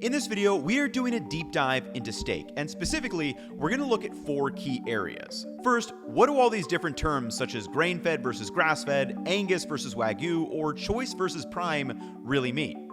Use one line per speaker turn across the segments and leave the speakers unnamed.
In this video, we are doing a deep dive into steak, and specifically, we're going to look at 4 key areas. First, what do all these different terms such as grain-fed versus grass-fed, Angus versus Wagyu, or choice versus prime really mean?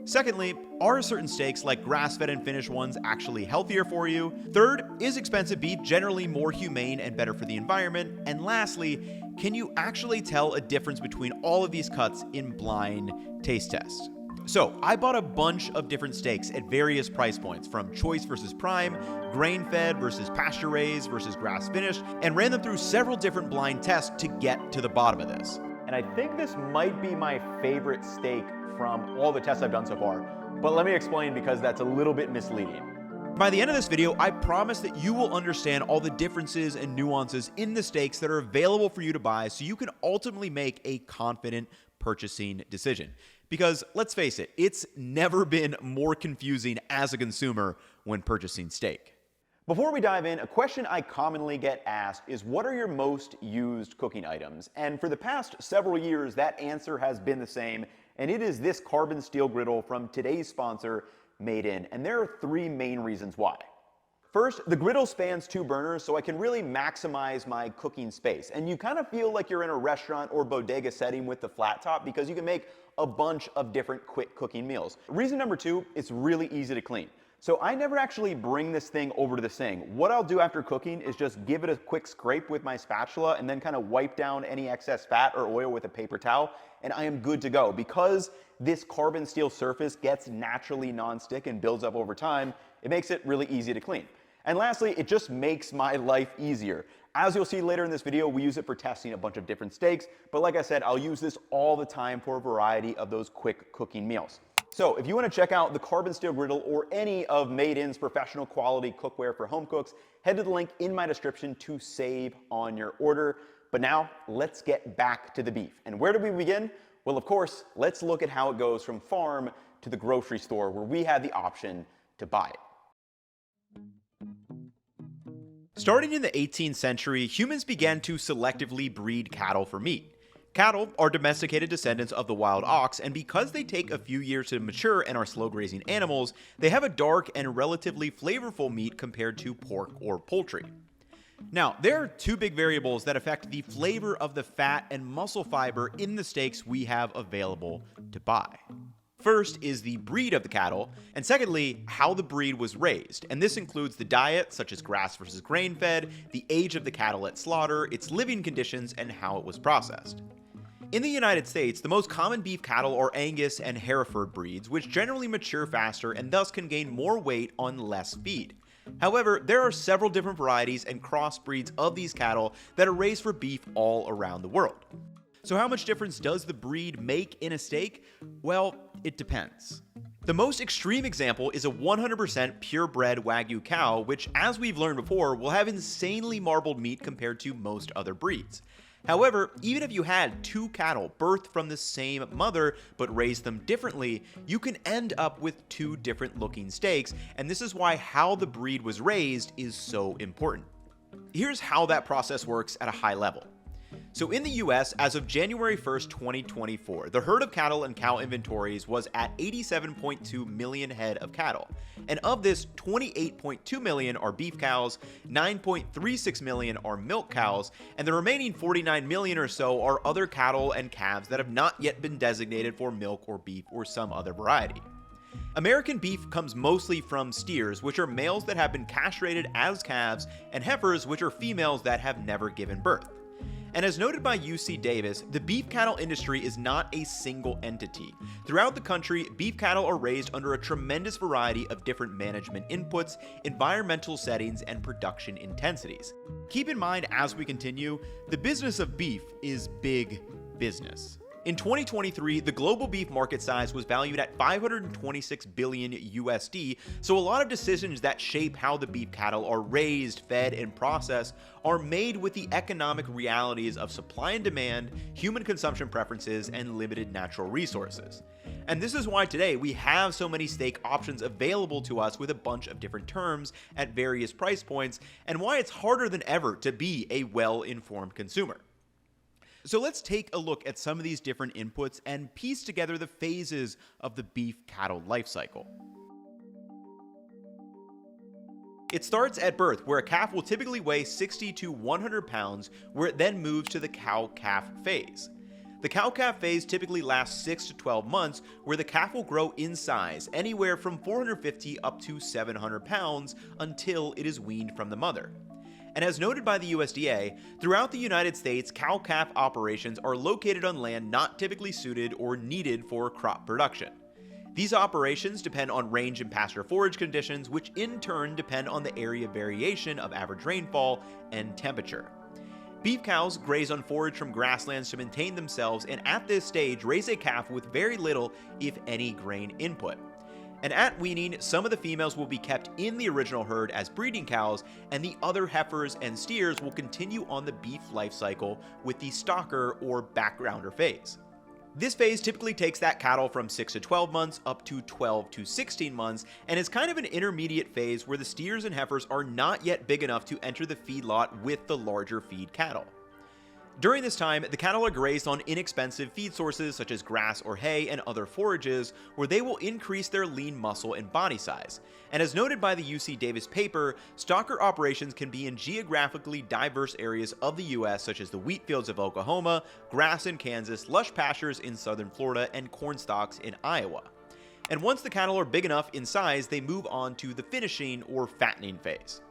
Secondly, are certain steaks like grass-fed and finished ones actually healthier for you? Third, is expensive beef generally more humane and better for the environment? And lastly, can you actually tell a difference between all of these cuts in blind taste tests? So, I bought a bunch of different steaks at various price points, from choice versus prime, grain-fed versus pasture-raised versus grass-finished, and ran them through several different blind tests to get to the bottom of this.
And I think this might be my favorite steak from all the tests I've done so far, but let me explain because that's a little bit misleading.
By the end of this video, I promise that you will understand all the differences and nuances in the steaks that are available for you to buy so you can ultimately make a confident purchasing decision. Because let's face it, it's never been more confusing as a consumer when purchasing steak.
Before we dive in, a question I commonly get asked is, what are your most used cooking items? And for the past several years, that answer has been the same, and it is this carbon steel griddle from today's sponsor, Made In. And there are 3 main reasons why. First, the griddle spans 2 burners, so I can really maximize my cooking space. And you kind of feel like you're in a restaurant or bodega setting with the flat top because you can make a bunch of different quick cooking meals. Reason number 2, it's really easy to clean. So I never actually bring this thing over to the sink. What I'll do after cooking is just give it a quick scrape with my spatula and then kind of wipe down any excess fat or oil with a paper towel, and I am good to go. Because this carbon steel surface gets naturally non-stick and builds up over time, it makes it really easy to clean. And lastly, it just makes my life easier. As you'll see later in this video, we use it for testing a bunch of different steaks, but like I said, I'll use this all the time for a variety of those quick cooking meals. So if you want to check out the carbon steel griddle or any of Made In's professional quality cookware for home cooks, head to the link in my description to save on your order. But now, let's get back to the beef. And where do we begin? Well, of course, let's look at how it goes from farm to the grocery store where we had the option to buy it.
Starting in the 18th century, humans began to selectively breed cattle for meat. Cattle are domesticated descendants of the wild ox, and because they take a few years to mature and are slow-grazing animals, they have a dark and relatively flavorful meat compared to pork or poultry. Now, there are 2 big variables that affect the flavor of the fat and muscle fiber in the steaks we have available to buy. First is the breed of the cattle, and secondly, how the breed was raised. And this includes the diet, such as grass versus grain-fed, the age of the cattle at slaughter, its living conditions, and how it was processed. In the United States, the most common beef cattle are Angus and Hereford breeds, which generally mature faster and thus can gain more weight on less feed. However, there are several different varieties and crossbreeds of these cattle that are raised for beef all around the world. So how much difference does the breed make in a steak? Well, it depends. The most extreme example is a 100% purebred Wagyu cow, which, as we've learned before, will have insanely marbled meat compared to most other breeds. However, even if you had 2 cattle birthed from the same mother but raised them differently, you can end up with 2 different looking steaks, and this is why how the breed was raised is so important. Here's how that process works at a high level. So in the US, as of January 1st, 2024, the herd of cattle and cow inventories was at 87.2 million head of cattle. And of this, 28.2 million are beef cows, 9.36 million are milk cows, and the remaining 49 million or so are other cattle and calves that have not yet been designated for milk or beef or some other variety. American beef comes mostly from steers, which are males that have been castrated as calves, and heifers, which are females that have never given birth. And as noted by UC Davis, the beef cattle industry is not a single entity. Throughout the country, beef cattle are raised under a tremendous variety of different management inputs, environmental settings, and production intensities. Keep in mind as we continue, the business of beef is big business. In 2023, the global beef market size was valued at $526 billion USD, so a lot of decisions that shape how the beef cattle are raised, fed, and processed are made with the economic realities of supply and demand, human consumption preferences, and limited natural resources. And this is why today we have so many steak options available to us with a bunch of different terms at various price points, and why it's harder than ever to be a well-informed consumer. So let's take a look at some of these different inputs and piece together the phases of the beef cattle life cycle. It starts at birth, where a calf will typically weigh 60 to 100 pounds, where it then moves to the cow-calf phase. The cow-calf phase typically lasts 6 to 12 months, where the calf will grow in size, anywhere from 450 up to 700 pounds, until it is weaned from the mother. And as noted by the USDA, throughout the United States, cow-calf operations are located on land not typically suited or needed for crop production. These operations depend on range and pasture forage conditions, which in turn depend on the area variation of average rainfall and temperature. Beef cows graze on forage from grasslands to maintain themselves, and at this stage raise a calf with very little, if any, grain input. And at weaning, some of the females will be kept in the original herd as breeding cows, and the other heifers and steers will continue on the beef life cycle with the stalker or backgrounder phase. This phase typically takes that cattle from 6 to 12 months up to 12 to 16 months, and is kind of an intermediate phase where the steers and heifers are not yet big enough to enter the feedlot with the larger feed cattle. During this time, the cattle are grazed on inexpensive feed sources such as grass or hay and other forages, where they will increase their lean muscle and body size. And as noted by the UC Davis paper, stalker operations can be in geographically diverse areas of the US, such as the wheat fields of Oklahoma, grass in Kansas, lush pastures in southern Florida, and corn stalks in Iowa. And once the cattle are big enough in size, they move on to the finishing or fattening phase.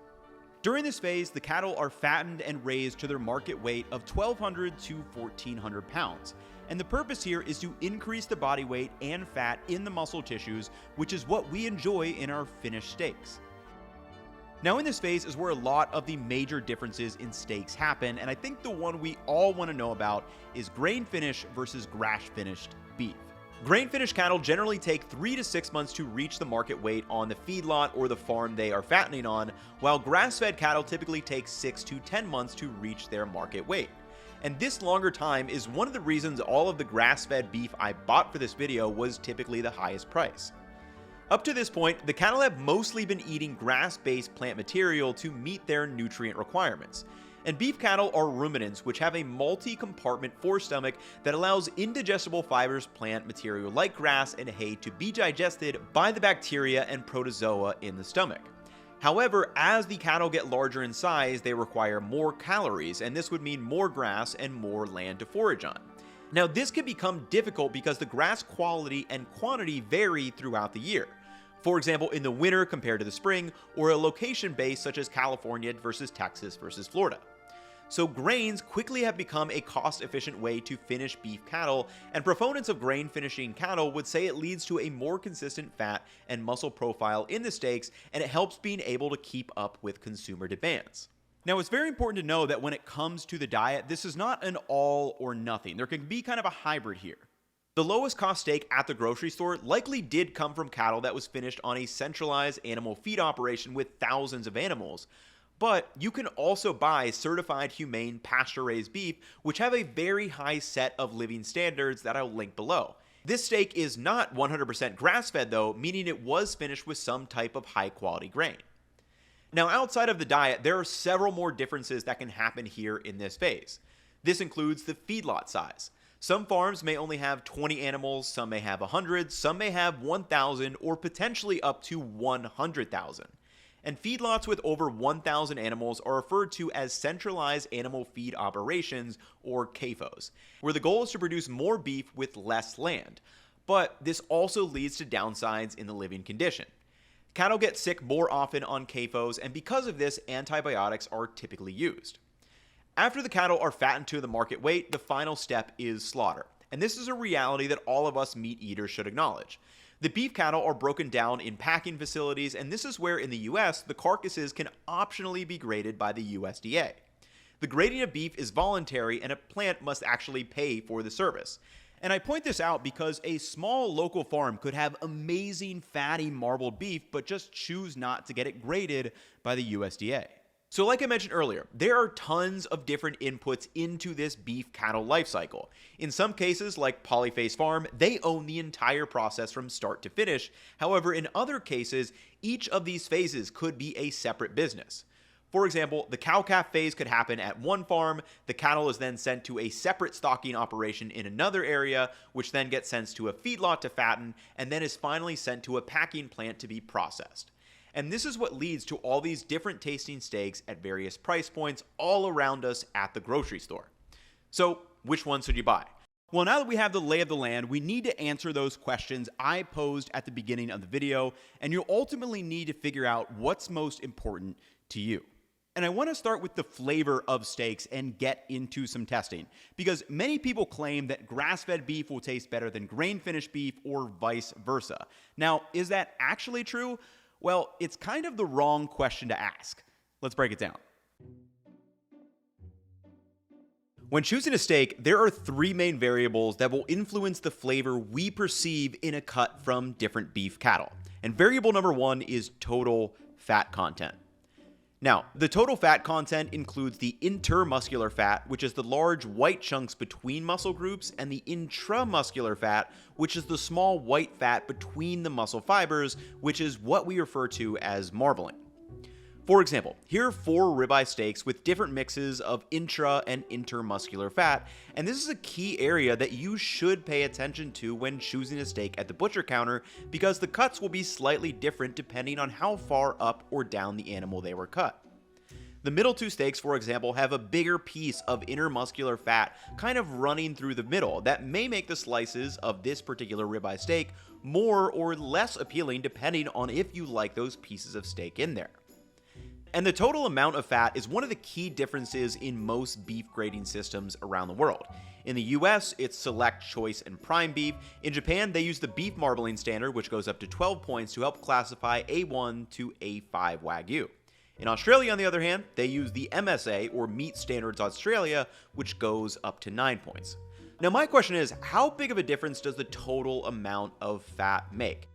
During this phase, the cattle are fattened and raised to their market weight of 1,200 to 1,400 pounds. And the purpose here is to increase the body weight and fat in the muscle tissues, which is what we enjoy in our finished steaks. Now in this phase is where a lot of the major differences in steaks happen, and I think the one we all want to know about is grain finish versus grass finished beef. Grain-finished cattle generally take 3 to 6 months to reach the market weight on the feedlot or the farm they are fattening on, while grass-fed cattle typically take 6 to 10 months to reach their market weight. And this longer time is one of the reasons all of the grass-fed beef I bought for this video was typically the highest price. Up to this point, the cattle have mostly been eating grass-based plant material to meet their nutrient requirements. And beef cattle are ruminants, which have a multi-compartment forestomach that allows indigestible fibers, plant material like grass and hay to be digested by the bacteria and protozoa in the stomach. However, as the cattle get larger in size, they require more calories, and this would mean more grass and more land to forage on. Now, this can become difficult because the grass quality and quantity vary throughout the year. For example, in the winter compared to the spring, or a location base such as California versus Texas versus Florida. So grains quickly have become a cost-efficient way to finish beef cattle, and proponents of grain finishing cattle would say it leads to a more consistent fat and muscle profile in the steaks, and it helps being able to keep up with consumer demands. Now, it's very important to know that when it comes to the diet, this is not an all or nothing. There can be kind of a hybrid here. The lowest cost steak at the grocery store likely did come from cattle that was finished on a centralized animal feed operation with thousands of animals. But you can also buy certified humane pasture-raised beef, which have a very high set of living standards that I'll link below. This steak is not 100% grass-fed though, meaning it was finished with some type of high-quality grain. Now, outside of the diet, there are several more differences that can happen here in this phase. This includes the feedlot size. Some farms may only have 20 animals, some may have 100, some may have 1,000, or potentially up to 100,000. And feedlots with over 1,000 animals are referred to as centralized animal feed operations, or CAFOs, where the goal is to produce more beef with less land. But this also leads to downsides in the living condition. Cattle get sick more often on CAFOs, and because of this, antibiotics are typically used. After the cattle are fattened to the market weight, the final step is slaughter. And this is a reality that all of us meat eaters should acknowledge. The beef cattle are broken down in packing facilities, and this is where in the US, the carcasses can optionally be graded by the USDA. The grading of beef is voluntary, and a plant must actually pay for the service. And I point this out because a small local farm could have amazing fatty marbled beef, but just choose not to get it graded by the USDA. So like I mentioned earlier, there are tons of different inputs into this beef cattle life cycle. In some cases, like Polyface Farm, they own the entire process from start to finish. However, in other cases, each of these phases could be a separate business. For example, the cow-calf phase could happen at one farm, the cattle is then sent to a separate stocking operation in another area, which then gets sent to a feedlot to fatten, and then is finally sent to a packing plant to be processed. And this is what leads to all these different tasting steaks at various price points all around us at the grocery store. So, which one should you buy? Well, now that we have the lay of the land, we need to answer those questions I posed at the beginning of the video, and you'll ultimately need to figure out what's most important to you. And I want to start with the flavor of steaks and get into some testing, because many people claim that grass-fed beef will taste better than grain-finished beef or vice versa. Now, is that actually true? Well, it's kind of the wrong question to ask. Let's break it down. When choosing a steak, there are three main variables that will influence the flavor we perceive in a cut from different beef cattle. And variable number one is total fat content. Now, the total fat content includes the intermuscular fat, which is the large white chunks between muscle groups, and the intramuscular fat, which is the small white fat between the muscle fibers, which is what we refer to as marbling. For example, here are 4 ribeye steaks with different mixes of intra and intermuscular fat, and this is a key area that you should pay attention to when choosing a steak at the butcher counter, because the cuts will be slightly different depending on how far up or down the animal they were cut. The middle 2 steaks, for example, have a bigger piece of intermuscular fat kind of running through the middle that may make the slices of this particular ribeye steak more or less appealing depending on if you like those pieces of steak in there. And the total amount of fat is one of the key differences in most beef grading systems around the world. In the US, it's select, choice, and prime beef. In Japan, they use the beef marbling standard, which goes up to 12 points to help classify A1 to A5 Wagyu. In Australia, on the other hand, they use the MSA, or Meat Standards Australia, which goes up to 9 points. Now, my question is, how big of a difference does the total amount of fat make?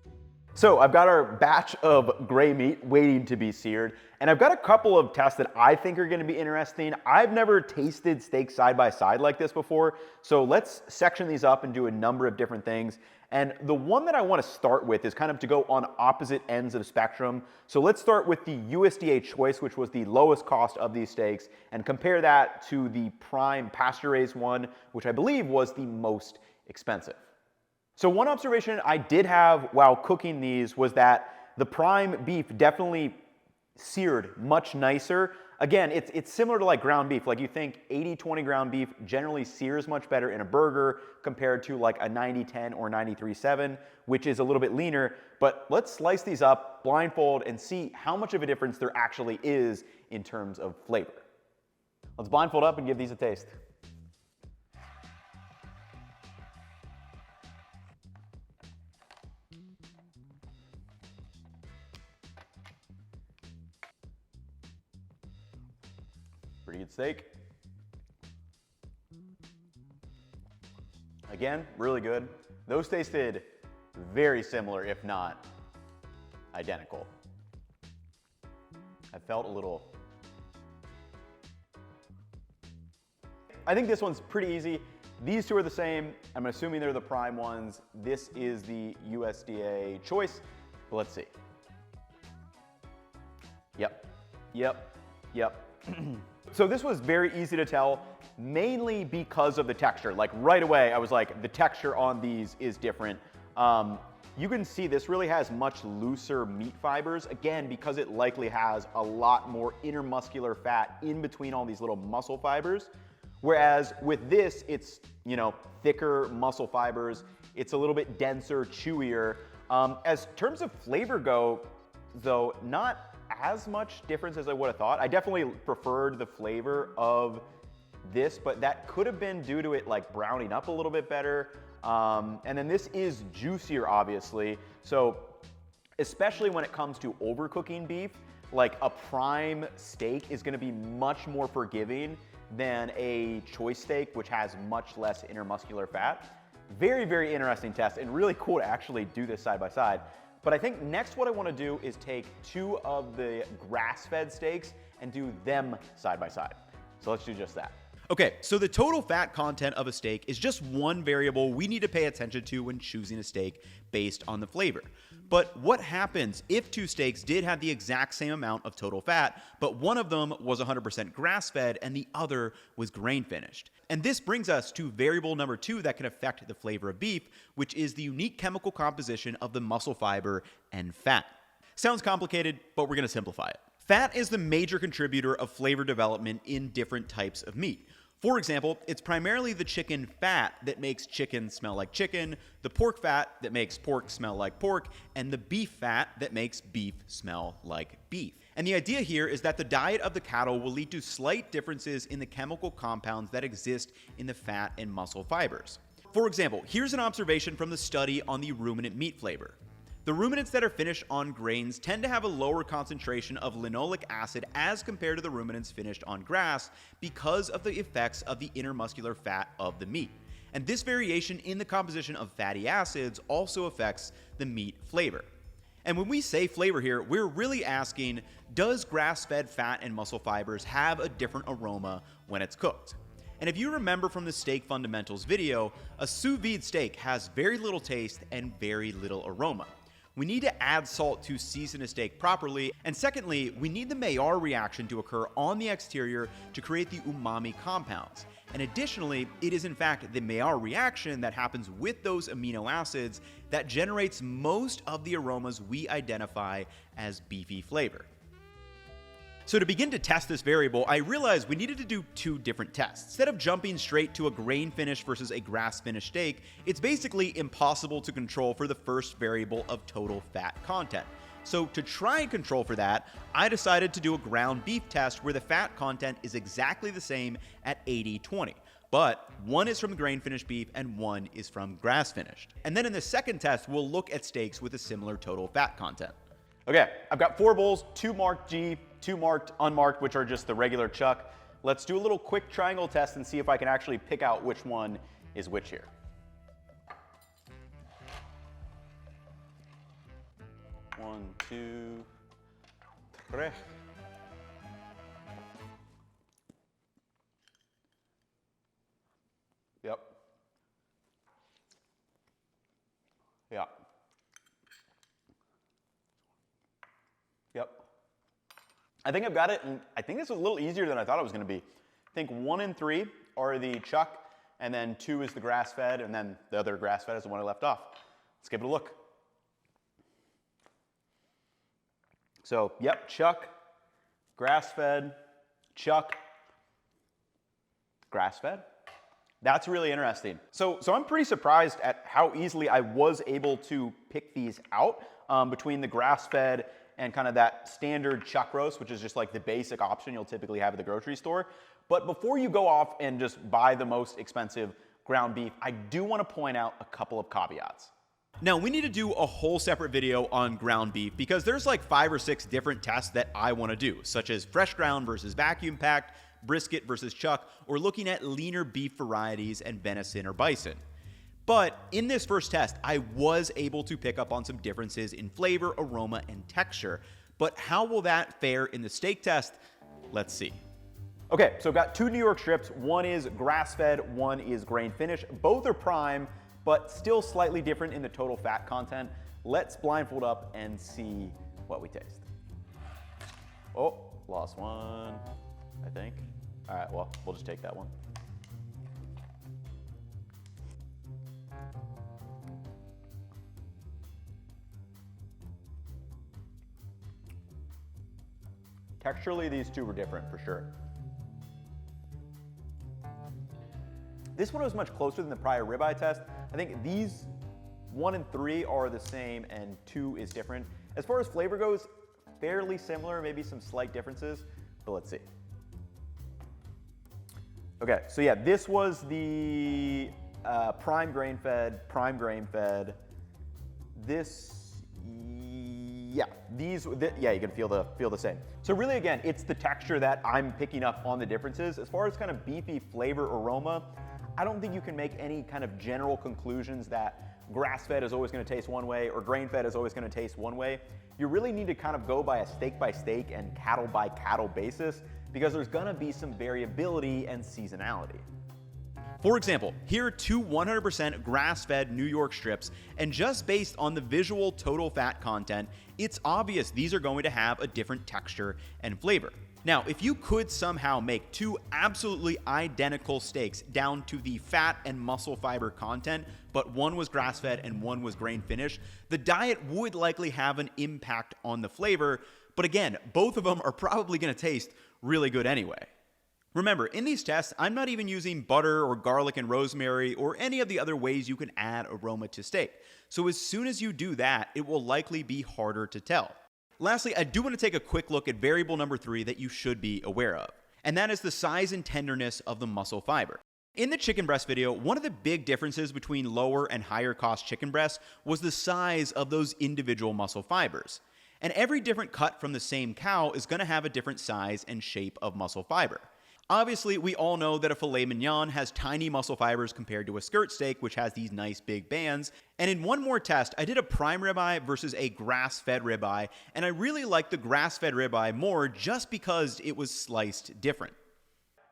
So I've got our batch of gray meat waiting to be seared, and I've got a couple of tests that I think are going to be interesting. I've never tasted steaks side by side like this before, so let's section these up and do a number of different things. And the one that I want to start with is kind of to go on opposite ends of the spectrum. So let's start with the USDA choice, which was the lowest cost of these steaks, and compare that to the prime pasture-raised one, which I believe was the most expensive. So one observation I did have while cooking these was that the prime beef definitely seared much nicer. Again, it's similar to like ground beef. Like you think 80-20 ground beef generally sears much better in a burger compared to like a 90-10 or 93-7, which is a little bit leaner. But let's slice these up blindfold and see how much of a difference there actually is in terms of flavor. Let's blindfold up and give these a taste. Pretty good steak. Again, really good. Those tasted very similar, if not identical. I felt a little... I think this one's pretty easy. These two are the same. I'm assuming they're the prime ones. This is the USDA choice, but let's see. Yep. So this was very easy to tell, mainly because of the texture. Like right away, I was like, the texture on these is different. You can see this really has much looser meat fibers, again, because it likely has a lot more intermuscular fat in between all these little muscle fibers. Whereas with this, it's, thicker muscle fibers. It's a little bit denser, chewier. As terms of flavor go, though, not as much difference as I would have thought. I definitely preferred the flavor of this, but that could have been due to it like browning up a little bit better. And then this is juicier, obviously. So especially when it comes to overcooking beef, like a prime steak is gonna be much more forgiving than a choice steak, which has much less intermuscular fat. Very, very interesting test, and really cool to actually do this side by side. But I think next what I want to do is take 2 of the grass-fed steaks and do them side by side. So let's do just that.
Okay, so the total fat content of a steak is just one variable we need to pay attention to when choosing a steak based on the flavor. But what happens if 2 steaks did have the exact same amount of total fat, but one of them was 100% grass-fed and the other was grain-finished? And this brings us to variable number 2 that can affect the flavor of beef, which is the unique chemical composition of the muscle fiber and fat. Sounds complicated, but we're going to simplify it. Fat is the major contributor of flavor development in different types of meat. For example, it's primarily the chicken fat that makes chicken smell like chicken, the pork fat that makes pork smell like pork, and the beef fat that makes beef smell like beef. And the idea here is that the diet of the cattle will lead to slight differences in the chemical compounds that exist in the fat and muscle fibers. For example, here's an observation from the study on the ruminant meat flavor. The ruminants that are finished on grains tend to have a lower concentration of linoleic acid as compared to the ruminants finished on grass because of the effects of the intermuscular fat of the meat. And this variation in the composition of fatty acids also affects the meat flavor. And when we say flavor here, we're really asking, does grass-fed fat and muscle fibers have a different aroma when it's cooked? And if you remember from the Steak Fundamentals video, a sous vide steak has very little taste and very little aroma. We need to add salt to season a steak properly, and secondly, we need the Maillard reaction to occur on the exterior to create the umami compounds. And additionally, it is in fact the Maillard reaction that happens with those amino acids that generates most of the aromas we identify as beefy flavor. So to begin to test this variable, I realized we needed to do two different tests. Instead of jumping straight to a grain finish versus a grass finished steak, it's basically impossible to control for the first variable of total fat content. So to try and control for that, I decided to do a ground beef test where the fat content is exactly the same at 80-20. But one is from grain finished beef and one is from grass finished. And then in the second test, we'll look at steaks with a similar total fat content.
Okay, I've got 4 bowls, 2 marked G, 2 marked unmarked, which are just the regular chuck. Let's do a little quick triangle test and see if I can actually pick out which one is which here. One, two, three. Yep. Yeah. Yep. I think I've got it, and I think this is a little easier than I thought it was going to be. I think 1 and 3 are the chuck, and then 2 is the grass-fed, and then the other grass-fed is the one I left off. Let's give it a look. So, yep, chuck, grass-fed, chuck, grass-fed. That's really interesting. So I'm pretty surprised at how easily I was able to pick these out between the grass-fed and kind of that standard chuck roast, which is just like the basic option you'll typically have at the grocery store. But before you go off and just buy the most expensive ground beef, I do want to point out a couple of caveats.
Now, we need to do a whole separate video on ground beef because there's like 5 or 6 different tests that I want to do, such as fresh ground versus vacuum packed, brisket versus chuck, or looking at leaner beef varieties and venison or bison. But in this first test, I was able to pick up on some differences in flavor, aroma, and texture. But how will that fare in the steak test? Let's see.
Okay, so I've got 2 New York strips. One is grass-fed, one is grain-finished. Both are prime, but still slightly different in the total fat content. Let's blindfold up and see what we taste. Oh, lost one, I think. All right, well, we'll just take that one. Texturally, these two were different for sure. This one was much closer than the prior ribeye test. I think these 1 and 3 are the same and 2 is different. As far as flavor goes, fairly similar, maybe some slight differences, but let's see. Okay, so yeah, this was the prime grain-fed. This, yeah, yeah, you can feel the same. So really, again, it's the texture that I'm picking up on the differences. As far as kind of beefy flavor aroma, I don't think you can make any kind of general conclusions that grass-fed is always going to taste one way or grain-fed is always going to taste one way. You really need to kind of go by a steak-by-steak and cattle-by-cattle basis because there's going to be some variability and seasonality.
For example, here are 2 100% grass-fed New York strips, and just based on the visual total fat content, it's obvious these are going to have a different texture and flavor. Now, if you could somehow make two absolutely identical steaks down to the fat and muscle fiber content, but one was grass-fed and one was grain-finished, the diet would likely have an impact on the flavor, but again, both of them are probably going to taste really good anyway. Remember, in these tests, I'm not even using butter or garlic and rosemary or any of the other ways you can add aroma to steak. So as soon as you do that, it will likely be harder to tell. Lastly, I do want to take a quick look at variable number 3 that you should be aware of, and that is the size and tenderness of the muscle fiber. In the chicken breast video, one of the big differences between lower and higher cost chicken breasts was the size of those individual muscle fibers. And every different cut from the same cow is going to have a different size and shape of muscle fiber. Obviously, we all know that a filet mignon has tiny muscle fibers compared to a skirt steak, which has these nice big bands. And in one more test, I did a prime ribeye versus a grass-fed ribeye, and I really liked the grass-fed ribeye more just because it was sliced different.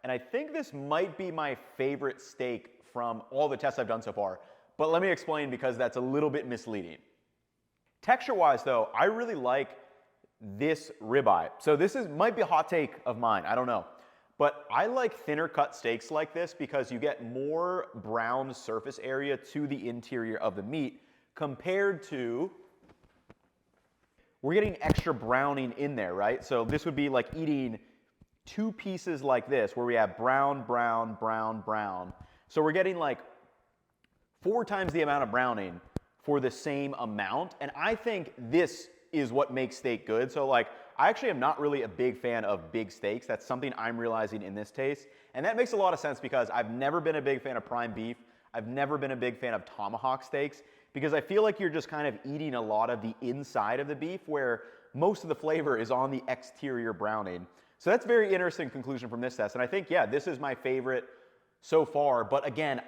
And I think this might be my favorite steak from all the tests I've done so far, but let me explain because that's a little bit misleading. Texture-wise though, I really like this ribeye. So this might be a hot take of mine, I don't know. But I like thinner cut steaks like this because you get more brown surface area to the interior of the meat compared to, we're getting extra browning in there, right? So this would be like eating two pieces like this where we have brown, brown, brown, brown. So we're getting like 4 times the amount of browning for the same amount. And I think this is what makes steak good. So like, I actually am not really a big fan of big steaks. That's something I'm realizing in this taste. And that makes a lot of sense because I've never been a big fan of prime beef. I've never been a big fan of tomahawk steaks because I feel like you're just kind of eating a lot of the inside of the beef where most of the flavor is on the exterior browning. So that's a very interesting conclusion from this test. And I think, yeah, this is my favorite so far. But again,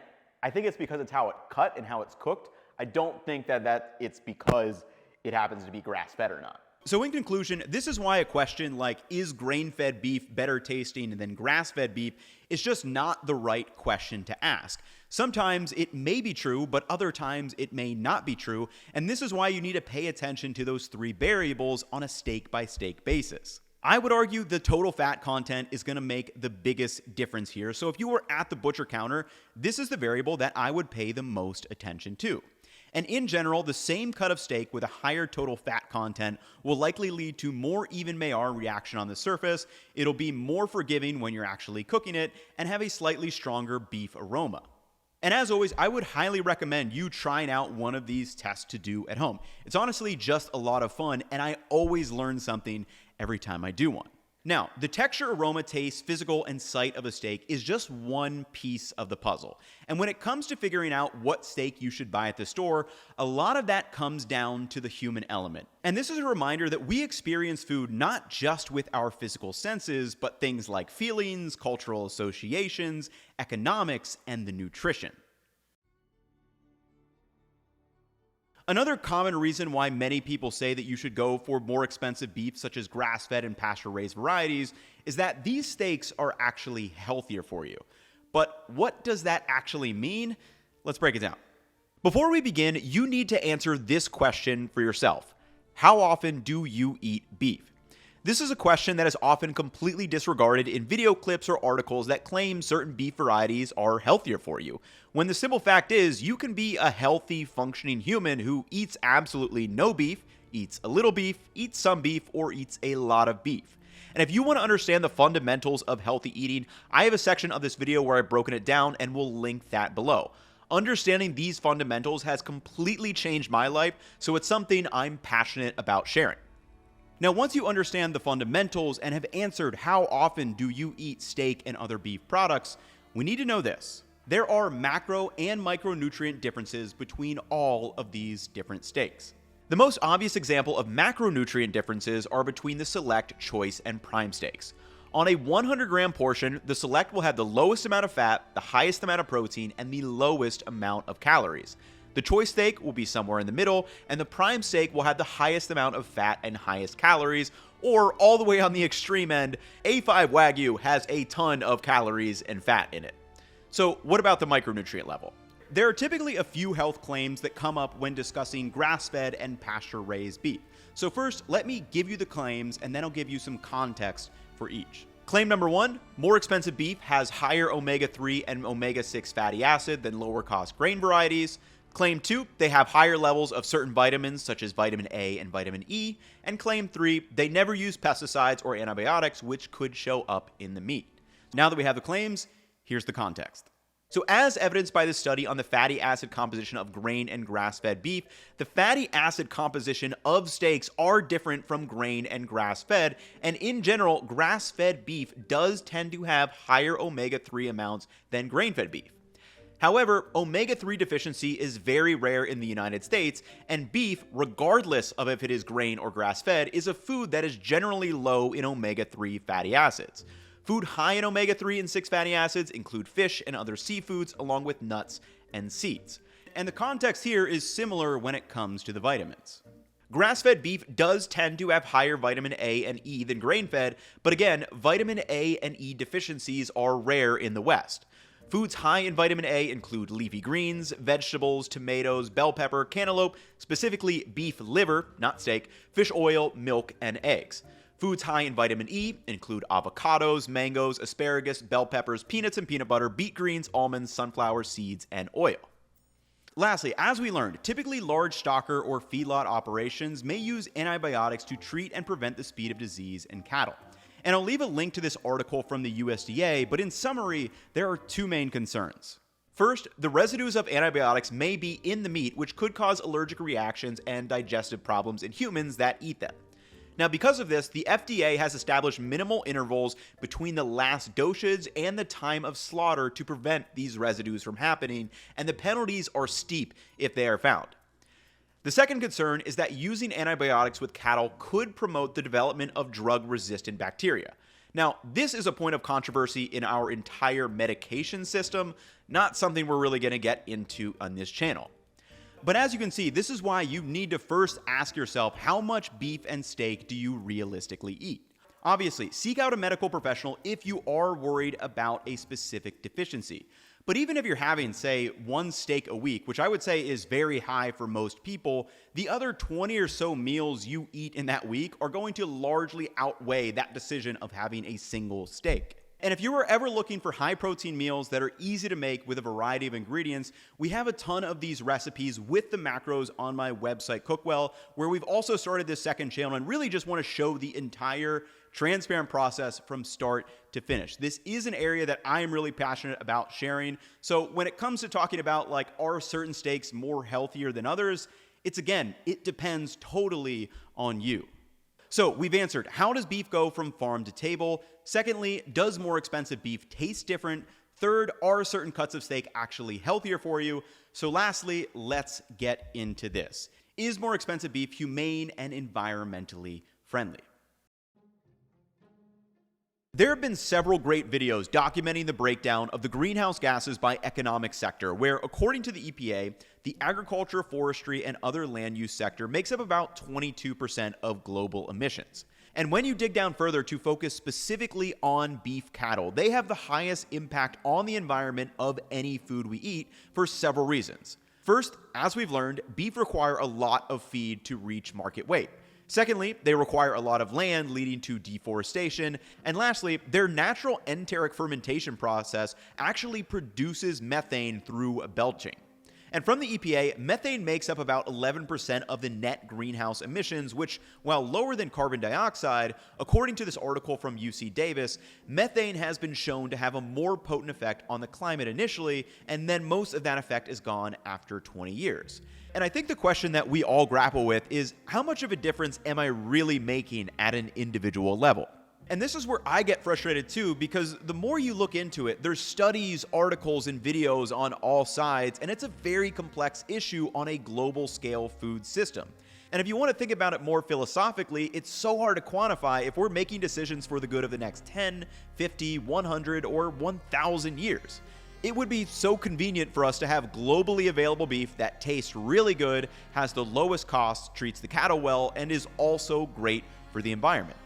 I think it's because it's how it cut and how it's cooked. I don't think that it's because it happens to be grass-fed or not.
So in conclusion, this is why a question like, is grain-fed beef better tasting than grass-fed beef, is just not the right question to ask. Sometimes it may be true, but other times it may not be true, and this is why you need to pay attention to those 3 variables on a steak-by-steak basis. I would argue the total fat content is going to make the biggest difference here, so if you were at the butcher counter, this is the variable that I would pay the most attention to. And in general, the same cut of steak with a higher total fat content will likely lead to more even Maillard reaction on the surface. It'll be more forgiving when you're actually cooking it and have a slightly stronger beef aroma. And as always, I would highly recommend you trying out one of these tests to do at home. It's honestly just a lot of fun, and I always learn something every time I do one. Now, the texture, aroma, taste, physical, and sight of a steak is just one piece of the puzzle. And when it comes to figuring out what steak you should buy at the store, a lot of that comes down to the human element. And this is a reminder that we experience food not just with our physical senses, but things like feelings, cultural associations, economics, and the nutrition. Another common reason why many people say that you should go for more expensive beef, such as grass-fed and pasture-raised varieties, is that these steaks are actually healthier for you. But what does that actually mean? Let's break it down. Before we begin, you need to answer this question for yourself. How often do you eat beef? This is a question that is often completely disregarded in video clips or articles that claim certain beef varieties are healthier for you, when the simple fact is you can be a healthy, functioning human who eats absolutely no beef, eats a little beef, eats some beef, or eats a lot of beef. And if you want to understand the fundamentals of healthy eating, I have a section of this video where I've broken it down and will link that below. Understanding these fundamentals has completely changed my life, so it's something I'm passionate about sharing. Now, once you understand the fundamentals and have answered how often do you eat steak and other beef products, we need to know this. There are macro and micronutrient differences between all of these different steaks. The most obvious example of macronutrient differences are between the Select, Choice, and Prime steaks. On a 100-gram portion, the Select will have the lowest amount of fat, the highest amount of protein, and the lowest amount of calories. The Choice steak will be somewhere in the middle, and the Prime steak will have the highest amount of fat and highest calories, or all the way on the extreme end, A5 Wagyu has a ton of calories and fat in it. So what about the micronutrient level? There are typically a few health claims that come up when discussing grass-fed and pasture-raised beef. So first, let me give you the claims, and then I'll give you some context for each. Claim number 1, more expensive beef has higher omega-3 and omega-6 fatty acid than lower cost grain varieties. Claim 2, they have higher levels of certain vitamins such as vitamin A and vitamin E. And claim 3, they never use pesticides or antibiotics, which could show up in the meat. Now that we have the claims, here's the context. So as evidenced by this study on the fatty acid composition of grain and grass-fed beef, the fatty acid composition of steaks are different from grain and grass-fed, and in general, grass-fed beef does tend to have higher omega-3 amounts than grain-fed beef. However, omega-3 deficiency is very rare in the United States, and beef, regardless of if it is grain or grass-fed, is a food that is generally low in omega-3 fatty acids. Food high in omega-3 and 6 fatty acids include fish and other seafoods, along with nuts and seeds. And the context here is similar when it comes to the vitamins. Grass-fed beef does tend to have higher vitamin A and E than grain-fed, but again, vitamin A and E deficiencies are rare in the West. Foods high in vitamin A include leafy greens, vegetables, tomatoes, bell pepper, cantaloupe, specifically beef liver, not steak, fish oil, milk, and eggs. Foods high in vitamin E include avocados, mangoes, asparagus, bell peppers, peanuts and peanut butter, beet greens, almonds, sunflower seeds, and oil. Lastly, as we learned, typically large stocker or feedlot operations may use antibiotics to treat and prevent the spread of disease in cattle. And I'll leave a link to this article from the USDA, but in summary, there are 2 main concerns. First, the residues of antibiotics may be in the meat, which could cause allergic reactions and digestive problems in humans that eat them. Now, because of this, the FDA has established minimal intervals between the last dosage and the time of slaughter to prevent these residues from happening, and the penalties are steep if they are found. The second concern is that using antibiotics with cattle could promote the development of drug-resistant bacteria. Now, this is a point of controversy in our entire medication system, not something we're really going to get into on this channel. But as you can see, this is why you need to first ask yourself, how much beef and steak do you realistically eat? Obviously, seek out a medical professional if you are worried about a specific deficiency. But even if you're having, say, 1 steak a week, which I would say is very high for most people, the other 20 or so meals you eat in that week are going to largely outweigh that decision of having a single steak. And if you are ever looking for high-protein meals that are easy to make with a variety of ingredients, we have a ton of these recipes with the macros on my website, Cookwell, where we've also started this second channel and really just want to show the entire transparent process from start to finish. This is an area that I am really passionate about sharing. So when it comes to talking about, like, are certain steaks more healthier than others, it depends totally on you. So we've answered, how does beef go from farm to table? Secondly, does more expensive beef taste different? Third, are certain cuts of steak actually healthier for you? So lastly, let's get into this. Is more expensive beef humane and environmentally friendly? There have been several great videos documenting the breakdown of the greenhouse gases by economic sector, where, according to the EPA, the agriculture, forestry, and other land use sector makes up about 22% of global emissions. And when you dig down further to focus specifically on beef cattle, they have the highest impact on the environment of any food we eat for several reasons. First, as we've learned, beef require a lot of feed to reach market weight. Secondly, they require a lot of land, leading to deforestation. And lastly, their natural enteric fermentation process actually produces methane through belching. And from the EPA, methane makes up about 11% of the net greenhouse emissions, which, while lower than carbon dioxide, according to this article from UC Davis, methane has been shown to have a more potent effect on the climate initially, and then most of that effect is gone after 20 years. And I think the question that we all grapple with is, how much of a difference am I really making at an individual level? And this is where I get frustrated too, because the more you look into it, there's studies, articles, and videos on all sides, and it's a very complex issue on a global scale food system. And if you want to think about it more philosophically, it's so hard to quantify if we're making decisions for the good of the next 10, 50, 100, or 1,000 years. It would be so convenient for us to have globally available beef that tastes really good, has the lowest cost, treats the cattle well, and is also great for the environment.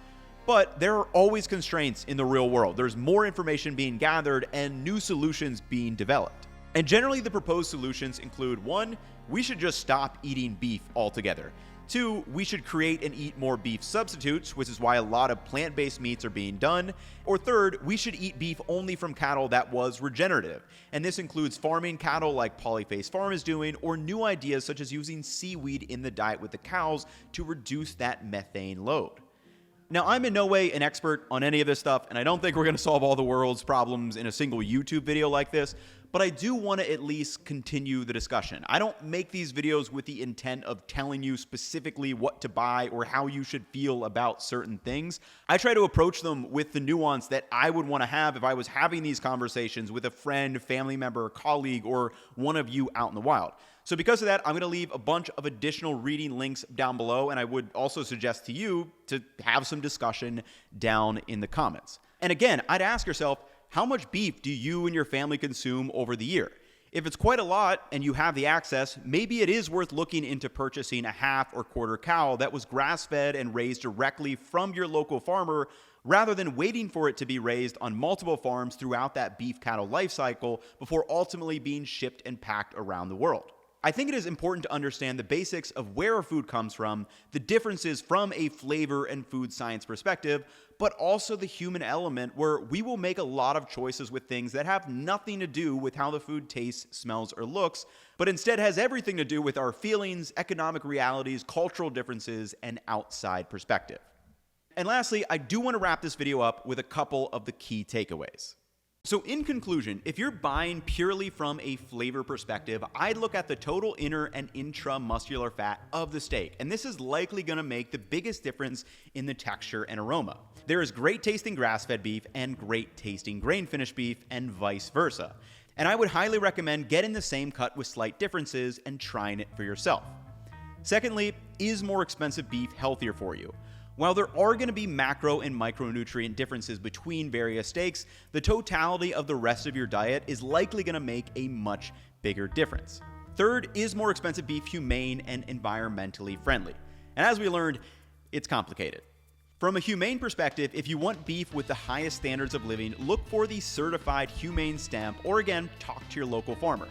But there are always constraints in the real world. There's more information being gathered and new solutions being developed. And generally the proposed solutions include: 1, we should just stop eating beef altogether. 2, we should create and eat more beef substitutes, which is why a lot of plant-based meats are being done. Or 3rd, we should eat beef only from cattle that was regenerative. And this includes farming cattle like Polyface Farm is doing, or new ideas such as using seaweed in the diet with the cows to reduce that methane load. Now, I'm in no way an expert on any of this stuff, and I don't think we're going to solve all the world's problems in a single YouTube video like this, but I do want to at least continue the discussion. I don't make these videos with the intent of telling you specifically what to buy or how you should feel about certain things. I try to approach them with the nuance that I would want to have if I was having these conversations with a friend, family member, colleague, or one of you out in the wild. So because of that, I'm going to leave a bunch of additional reading links down below, and I would also suggest to you to have some discussion down in the comments. And again, I'd ask yourself, how much beef do you and your family consume over the year? If it's quite a lot and you have the access, maybe it is worth looking into purchasing a half or quarter cow that was grass-fed and raised directly from your local farmer, rather than waiting for it to be raised on multiple farms throughout that beef cattle life cycle before ultimately being shipped and packed around the world. I think it is important to understand the basics of where our food comes from, the differences from a flavor and food science perspective, but also the human element where we will make a lot of choices with things that have nothing to do with how the food tastes, smells, or looks, but instead has everything to do with our feelings, economic realities, cultural differences, and outside perspective. And lastly, I do want to wrap this video up with a couple of the key takeaways. So in conclusion, if you're buying purely from a flavor perspective, I'd look at the total inner and intramuscular fat of the steak, and this is likely going to make the biggest difference in the texture and aroma. There is great tasting grass-fed beef and great tasting grain-finished beef, and vice versa. And I would highly recommend getting the same cut with slight differences and trying it for yourself. Secondly, is more expensive beef healthier for you? While there are going to be macro and micronutrient differences between various steaks, the totality of the rest of your diet is likely going to make a much bigger difference. Third, is more expensive beef humane and environmentally friendly? And as we learned, it's complicated. From a humane perspective, if you want beef with the highest standards of living, look for the certified humane stamp, or again, talk to your local farmer.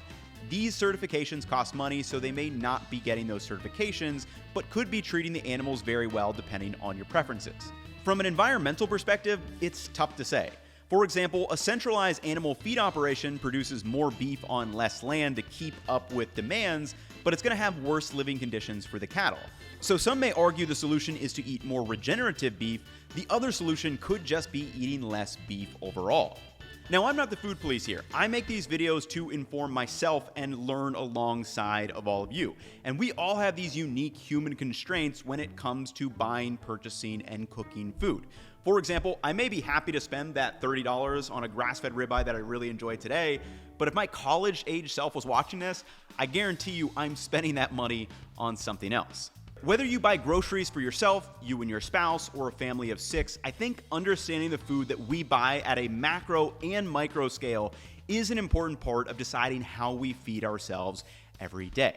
These certifications cost money, so they may not be getting those certifications, but could be treating the animals very well depending on your preferences. From an environmental perspective, it's tough to say. For example, a centralized animal feed operation produces more beef on less land to keep up with demands, but it's going to have worse living conditions for the cattle. So some may argue the solution is to eat more regenerative beef. The other solution could just be eating less beef overall. Now, I'm not the food police here. I make these videos to inform myself and learn alongside of all of you. And we all have these unique human constraints when it comes to buying, purchasing, and cooking food. For example, I may be happy to spend that $30 on a grass-fed ribeye that I really enjoyed today, but if my college-age self was watching this, I guarantee you I'm spending that money on something else. Whether you buy groceries for yourself, you and your spouse, or a family of 6, I think understanding the food that we buy at a macro and micro scale is an important part of deciding how we feed ourselves every day.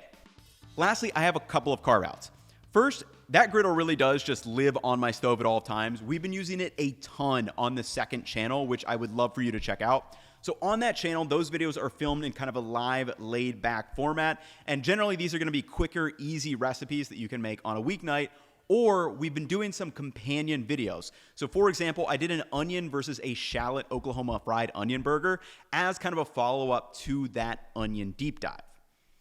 Lastly, I have a couple of carve-outs. First, that griddle really does just live on my stove at all times. We've been using it a ton on the second channel, which I would love for you to check out. So on that channel, those videos are filmed in kind of a live, laid-back format, and generally these are going to be quicker, easy recipes that you can make on a weeknight, or we've been doing some companion videos. So for example, I did an onion versus a shallot Oklahoma fried onion burger as kind of a follow-up to that onion deep dive.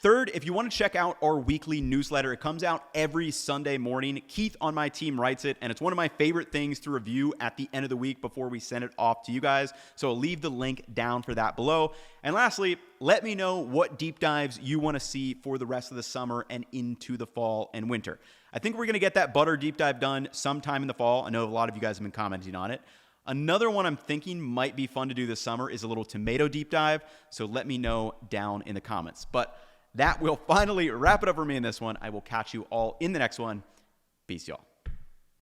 Third, if you want to check out our weekly newsletter, it comes out every Sunday morning. Keith on my team writes it, and it's one of my favorite things to review at the end of the week before we send it off to you guys. So I'll leave the link down for that below. And lastly, let me know what deep dives you want to see for the rest of the summer and into the fall and winter. I think we're going to get that butter deep dive done sometime in the fall. I know a lot of you guys have been commenting on it. Another one I'm thinking might be fun to do this summer is a little tomato deep dive. So let me know down in the comments. But that will finally wrap it up for me in this one. I will catch you all in the next one. Peace, y'all.